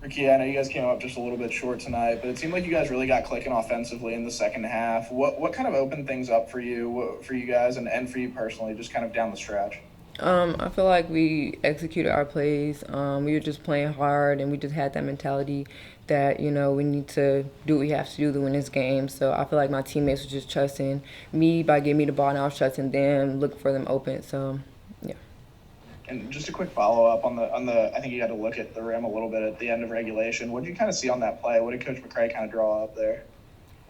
Ricky, I know you guys came up just a little bit short tonight, but it seemed like you guys really got clicking offensively in the second half. What kind of opened things up for you guys and for you personally, just kind of down the stretch? I feel like we executed our plays. We were just playing hard, and we just had that mentality that we need to do what we have to do to win this game. So I feel like my teammates were just trusting me by giving me the ball, and I was trusting them, looking for them open. So, yeah. And just a quick follow up on the I think you got to look at the rim a little bit at the end of regulation. What did you kind of see on that play? What did Coach McCray kind of draw up there?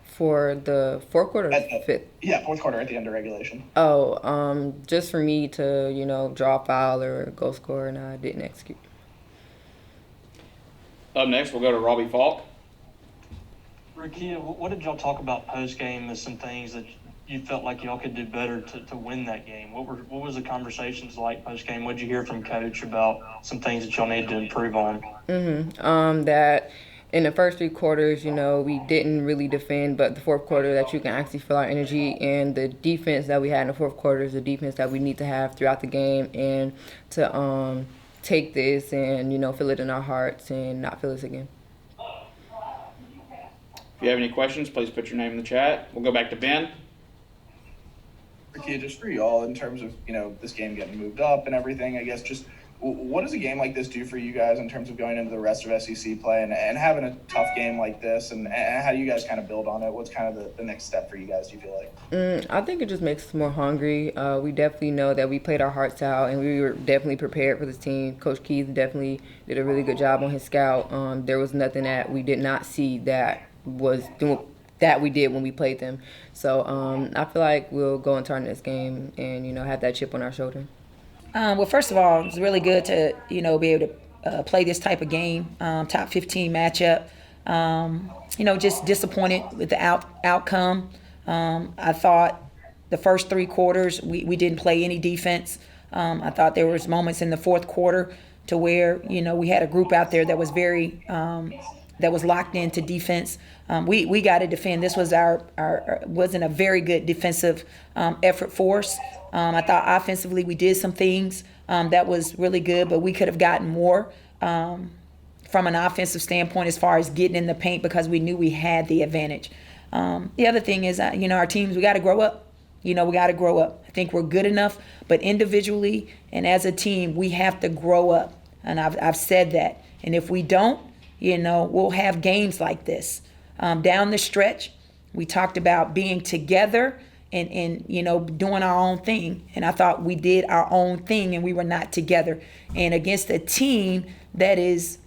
For the fourth quarter, or fifth. Yeah, fourth quarter at the end of regulation. Oh, just for me to draw a foul or go score, and I didn't execute. Up next, we'll go to Robbie Falk. Ricky, what did y'all talk about post game as some things that you felt like y'all could do better to win that game? What was the conversations like post game? What did you hear from Coach about some things that y'all needed to improve on? That in the first three quarters, we didn't really defend, but the fourth quarter that you can actually feel our energy, and the defense that we had in the fourth quarter is the defense that we need to have throughout the game, and to take this and feel it in our hearts and not feel this again. If you have any questions, please put your name in the chat. We'll go back to Ben. Ricky, just for y'all in terms of this game getting moved up and everything, I guess just what does a game like this do for you guys in terms of going into the rest of SEC play and having a tough game like this, and how do you guys kind of build on it? What's kind of the next step for you guys, do you feel like? I think it just makes us more hungry. We definitely know that we played our hearts out, and we were definitely prepared for this team. Coach Keith definitely did a really good job on his scout. There was nothing that we did not see that we did when we played them. So I feel like we'll go into our next game and have that chip on our shoulder. Well, first of all, it's really good to be able to play this type of game, top 15 matchup. Just disappointed with the outcome. I thought the first three quarters we didn't play any defense. I thought there was moments in the fourth quarter to where we had a group out there that was very that was locked into defense. We got to defend. This was wasn't a very good defensive effort for us. I thought offensively we did some things that was really good, but we could have gotten more from an offensive standpoint as far as getting in the paint because we knew we had the advantage. The other thing is, our teams, we got to grow up. We got to grow up. I think we're good enough, but individually and as a team, we have to grow up. And I've said that. And if we don't, we'll have games like this. Down the stretch, we talked about being together and doing our own thing. And I thought we did our own thing and we were not together. And against a team that is,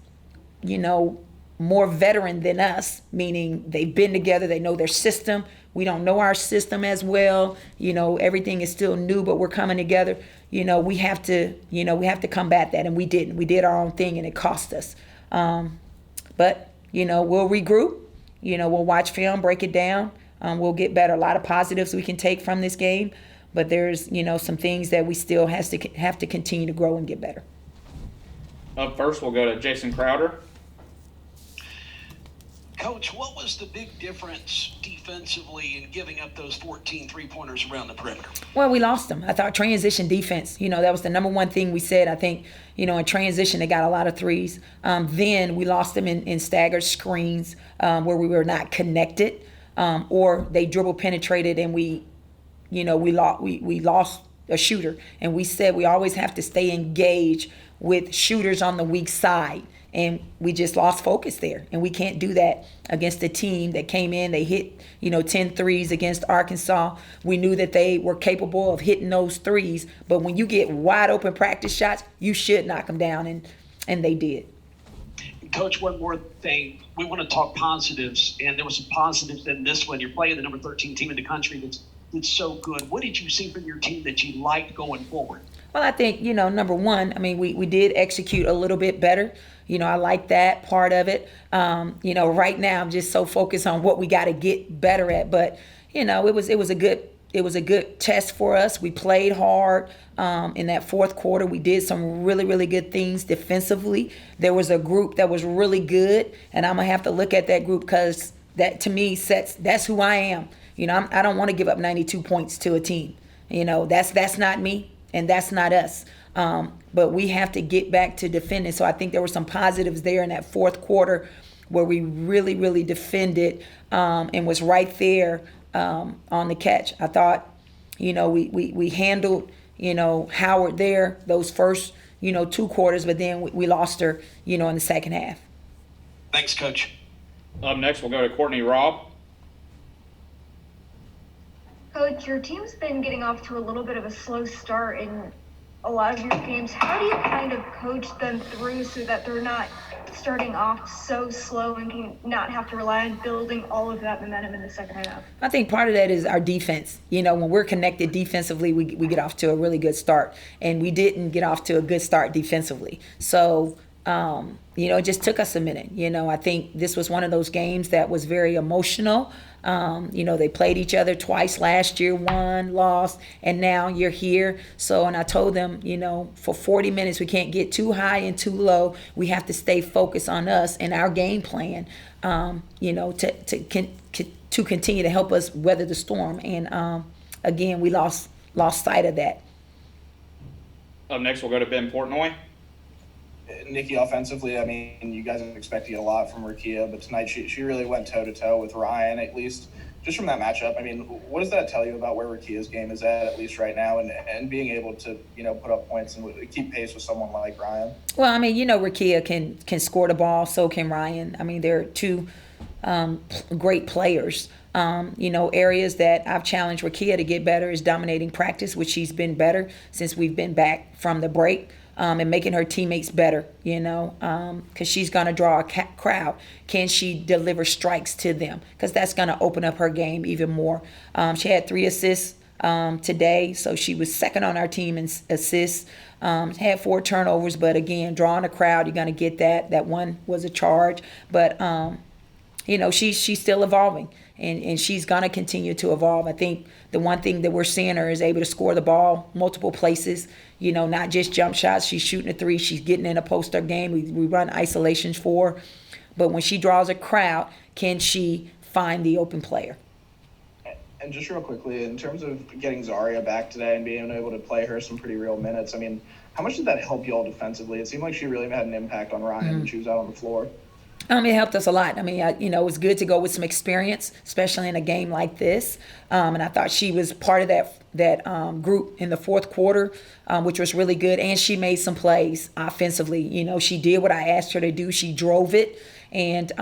more veteran than us, meaning they've been together, they know their system. We don't know our system as well. Everything is still new, but we're coming together. We have to combat that, and we didn't. We did our own thing, and it cost us. But we'll regroup. We'll watch film, break it down. We'll get better. A lot of positives we can take from this game, but there's some things that we still have to continue to grow and get better. Up first, we'll go to Jason Crowder. Coach, what was the big difference defensively in giving up those 14 three-pointers around the perimeter? Well, we lost them. I thought transition defense, that was the number one thing we said. I think, in transition, they got a lot of threes. Then we lost them in staggered screens where we were not connected, or they dribble penetrated and we lost a shooter. And we said we always have to stay engaged with shooters on the weak side. And we just lost focus there. And we can't do that against a team that came in. They hit, 10 threes against Arkansas. We knew that they were capable of hitting those threes. But when you get wide open practice shots, you should knock them down. And they did. Coach, one more thing. We want to talk positives. And there was some positives in this one. You're playing the number 13 team in the country that's so good. What did you see from your team that you liked going forward? Well, I think, number one, we did execute a little bit better. I like that part of it. Right now I'm just so focused on what we got to get better at. But, it was a good test for us. We played hard in that fourth quarter. We did some really, really good things defensively. There was a group that was really good, and I'm going to have to look at that group because that, to me, that's who I am. I don't want to give up 92 points to a team. That's not me, and that's not us. But we have to get back to defending. So I think there were some positives there in that fourth quarter where we really, really defended and was right there on the catch. I thought, we handled, Howard there those first, 2 quarters, but then we lost her, in the second half. Thanks, Coach. Up next, we'll go to Courtney Robb. Coach, your team's been getting off to a little bit of a slow start in a lot of your games. How do you kind of coach them through so that they're not starting off so slow and can not have to rely on building all of that momentum in the second half? I think part of that is our defense. When we're connected defensively, we get off to a really good start. And we didn't get off to a good start defensively. So, it just took us a minute. I think this was one of those games that was very emotional. They played each other twice last year, won, lost, and now you're here. So, and I told them, for 40 minutes, we can't get too high and too low. We have to stay focused on us and our game plan, to continue to help us weather the storm. And again, we lost sight of that. Up next, we'll go to Ben Portnoy. Nikki, offensively, I mean, you guys are expecting a lot from Rakia, but tonight she really went toe-to-toe with Ryan, at least just from that matchup. I mean, what does that tell you about where Rakia's game is at least right now, and being able to, put up points and keep pace with someone like Ryan? Well, I mean, Rakia can score the ball, so can Ryan. I mean, they're two great players. Areas that I've challenged Rakia to get better is dominating practice, which she's been better since we've been back from the break. And making her teammates better, because she's going to draw a crowd. Can she deliver strikes to them? Because that's going to open up her game even more. She had 3 assists today, so she was second on our team in assists. Had 4 turnovers, but again, drawing a crowd, you're going to get that. That one was a charge. But, she's still evolving. And she's going to continue to evolve. I think the one thing that we're seeing her is able to score the ball multiple places, not just jump shots. She's shooting a 3. She's getting in a post-up game. We run isolations for her. But when she draws a crowd, can she find the open player? And just real quickly, in terms of getting Zaria back today and being able to play her some pretty real minutes, I mean, how much did that help you all defensively? It seemed like she really had an impact on Ryan when she was out on the floor. It helped us a lot. I mean, it was good to go with some experience, especially in a game like this. And I thought she was part of that group in the fourth quarter, which was really good. And she made some plays offensively. She did what I asked her to do. She drove it and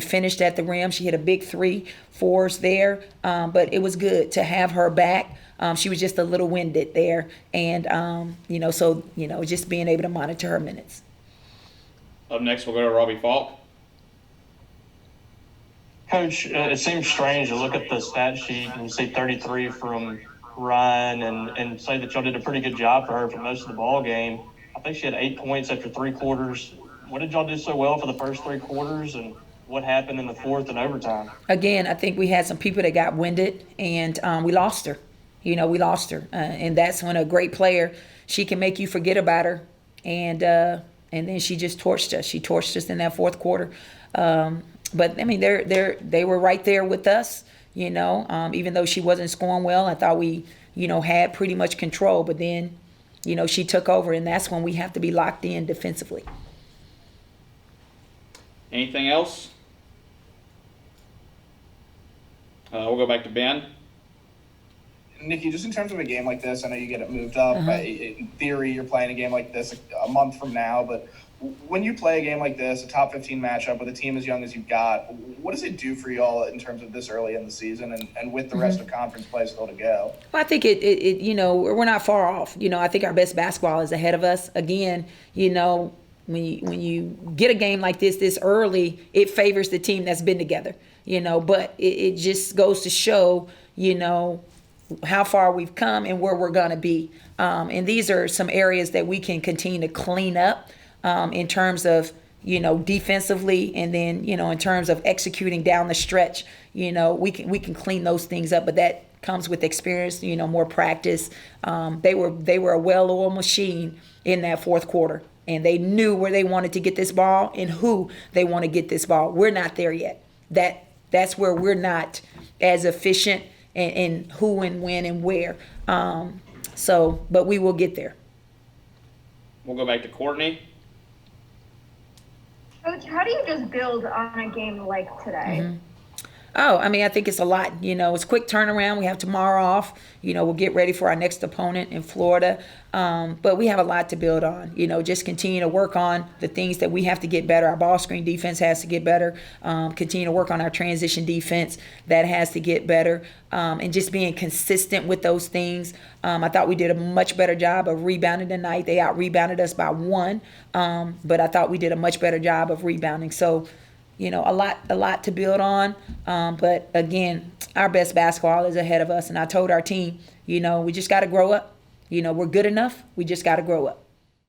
finished at the rim. She hit a big 3 for us there. But it was good to have her back. She was just a little winded there. And, just being able to monitor her minutes. Up next, we'll go to Robbie Falk. Coach, it seems strange to look at the stat sheet and see 33 from Ryan and say that y'all did a pretty good job for her for most of the ball game. I think she had 8 points after 3 quarters. What did y'all do so well for the first 3 quarters, and what happened in the fourth and overtime? Again, I think we had some people that got winded, and we lost her. We lost her. And that's when a great player, she can make you forget about her. And then she just torched us. She torched us in that fourth quarter. But I mean, they were right there with us, even though she wasn't scoring well. I thought we, had pretty much control, but then, she took over, and that's when we have to be locked in defensively. Anything else? We'll go back to Ben. Nikki, just in terms of a game like this, I know you get it moved up. In theory, you're playing a game like this a month from now, but when you play a game like this, a top 15 matchup with a team as young as you've got, what does it do for you all in terms of this early in the season and with the rest of conference play still to go? Well, I think we're not far off. I think our best basketball is ahead of us. Again, when you get a game like this early, it favors the team that's been together, but it just goes to show, how far we've come and where we're going to be. And these are some areas that we can continue to clean up. In terms of, defensively, and then, in terms of executing down the stretch, we can clean those things up, but that comes with experience, more practice. They were a well-oiled machine in that fourth quarter, and they knew where they wanted to get this ball and who they want to get this ball. We're not there yet. That's where we're not as efficient in who and when and where. But we will get there. We'll go back to Courtney. Coach, how do you just build on a game like today? Oh, I mean, I think it's a lot. You know, it's quick turnaround. We have tomorrow off. You know, we'll get ready for our next opponent in Florida. But we have a lot to build on. You know, just continue to work on the things that we have to get better. Our ball screen defense has to get better. Continue to work on our transition defense. That has to get better. And just being consistent with those things. I thought we did a much better job of rebounding tonight. They out-rebounded us by 1. But I thought we did a much better job of rebounding. So, you know, a lot to build on. But again, our best basketball is ahead of us. And I told our team, you know, we just got to grow up. You know, we're good enough. We just got to grow up.